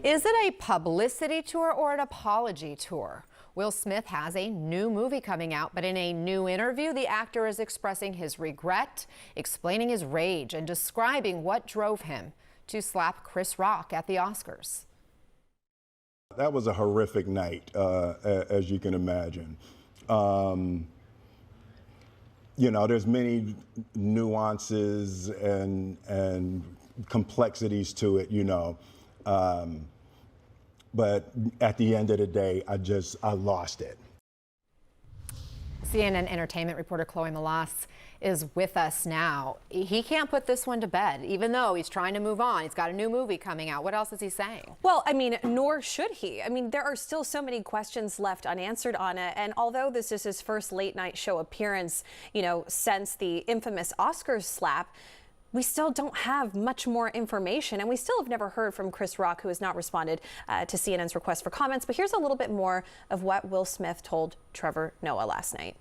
Is it a publicity tour or an apology tour? Will Smith has a new movie coming out, but in a new interview, the actor is expressing his regret, explaining his rage, and describing what drove him to slap Chris Rock at the Oscars. That was a horrific night, as you can imagine. You know, there's many nuances and complexities to it, you know. But at the end of the day, I lost it. CNN entertainment reporter Chloe Melas is with us now. He can't put this one to bed, even though he's trying to move on. He's got a new movie coming out. What else is he saying? Well, I mean, nor should he. I mean, there are still so many questions left unanswered on it. And although this is his first late night show appearance, you know, since the infamous Oscars slap, we still don't have much more information, and we still have never heard from Chris Rock, who has not responded to CNN's request for comments. But here's a little bit more of what Will Smith told Trevor Noah last night.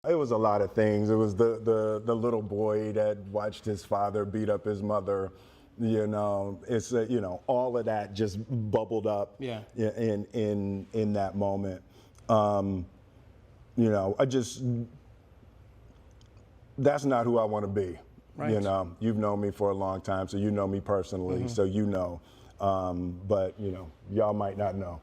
It was a lot of things. It was the little boy that watched his father beat up his mother. You know, it's you know, all of that just bubbled up. Yeah. In that moment. You know, that's not who I want to be. Right. You know, you've known me for a long time, so you know me personally, so you know. But, you know, y'all might not know.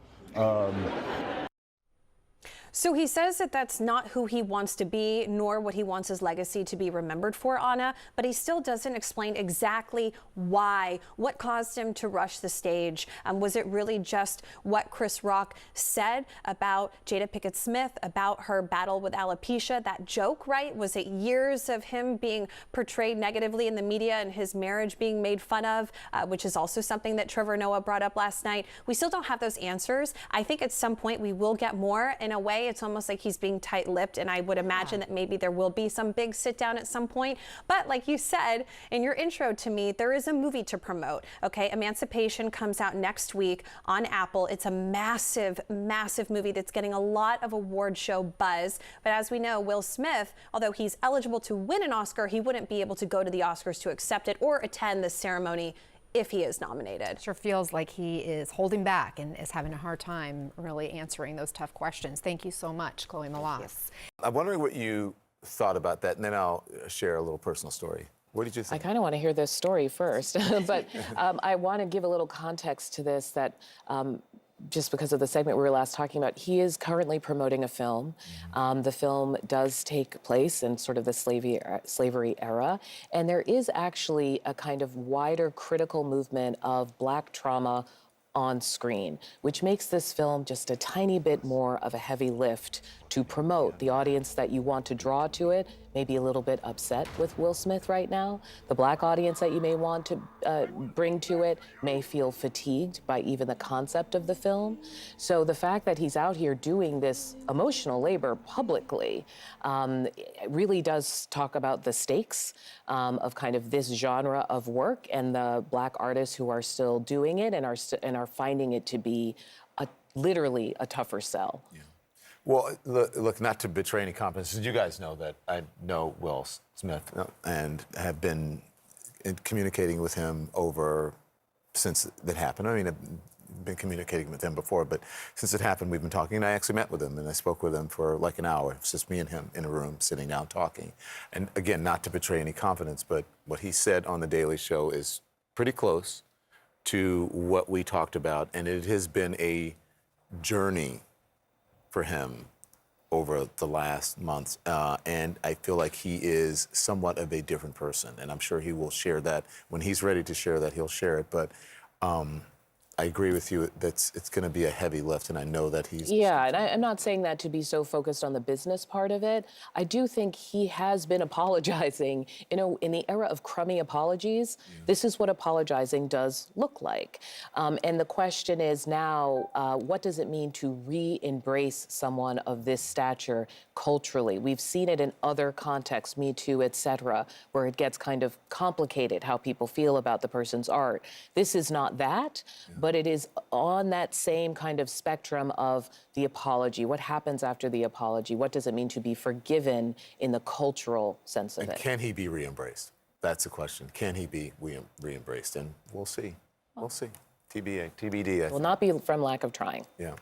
So he says that that's not who he wants to be, nor what he wants his legacy to be remembered for, Anna, but he still doesn't explain exactly why, what caused him to rush the stage. Was it really just what Chris Rock said about Jada Pinkett Smith, about her battle with alopecia, that joke, right? Was it years of him being portrayed negatively in the media and his marriage being made fun of, which is also something that Trevor Noah brought up last night? We still don't have those answers. I think at some point we will get more. In a way, it's almost like he's being tight-lipped, and I would imagine that maybe there will be some big sit-down at some point. But like you said in your intro to me, there is a movie to promote, okay? Emancipation comes out next week on Apple. It's a massive, massive movie that's getting a lot of award show buzz. But as we know, Will Smith, although he's eligible to win an Oscar, he wouldn't be able to go to the Oscars to accept it or attend the ceremony if he is nominated. Sure feels like he is holding back and is having a hard time really answering those tough questions. Thank you so much, Chloe Melas. I'm wondering what you thought about that, and then I'll share a little personal story. What did you think? I kind of want to hear this story first, but I want to give a little context to this that just because of the segment we were last talking about, he is currently promoting a film. The film does take place in sort of the slavery era, and there is actually a kind of wider critical movement of Black trauma on screen, which makes this film just a tiny bit more of a heavy lift to promote. The audience that you want to draw to it may be a little bit upset with Will Smith right now. The Black audience that you may want to bring to it may feel fatigued by even the concept of the film. So the fact that he's out here doing this emotional labor publicly really does talk about the stakes of kind of this genre of work and the Black artists who are still doing it and are finding it to be literally a tougher sell. Yeah. Well, look, not to betray any confidence, you guys know that I know Will Smith and have been communicating with him since that happened. I mean, I've been communicating with him before, but since it happened, we've been talking, and I actually met with him, and I spoke with him for like an hour. It's just me and him in a room sitting down talking. And again, not to betray any confidence, but what he said on The Daily Show is pretty close to what we talked about, and it has been a journey for him over the last months, and I feel like he is somewhat of a different person, and I'm sure he will share that. When he's ready to share that, he'll share it, but I agree with you that it's going to be a heavy lift, and I know that he's... Yeah, and I'm not saying that to be so focused on the business part of it. I do think he has been apologizing. You know, in the era of crummy apologies, this is what apologizing does look like. And the question is now, what does it mean to re-embrace someone of this stature culturally? We've seen it in other contexts, Me Too, et cetera, where it gets kind of complicated how people feel about the person's art. This is not that. But it is on that same kind of spectrum of the apology. What happens after the apology? What does it mean to be forgiven in the cultural sense of it? Can he be re-embraced? That's the question. Can he be re-embraced? And we'll see. We'll see. TBA, TBD. I Will think. not be from lack of trying. Yeah.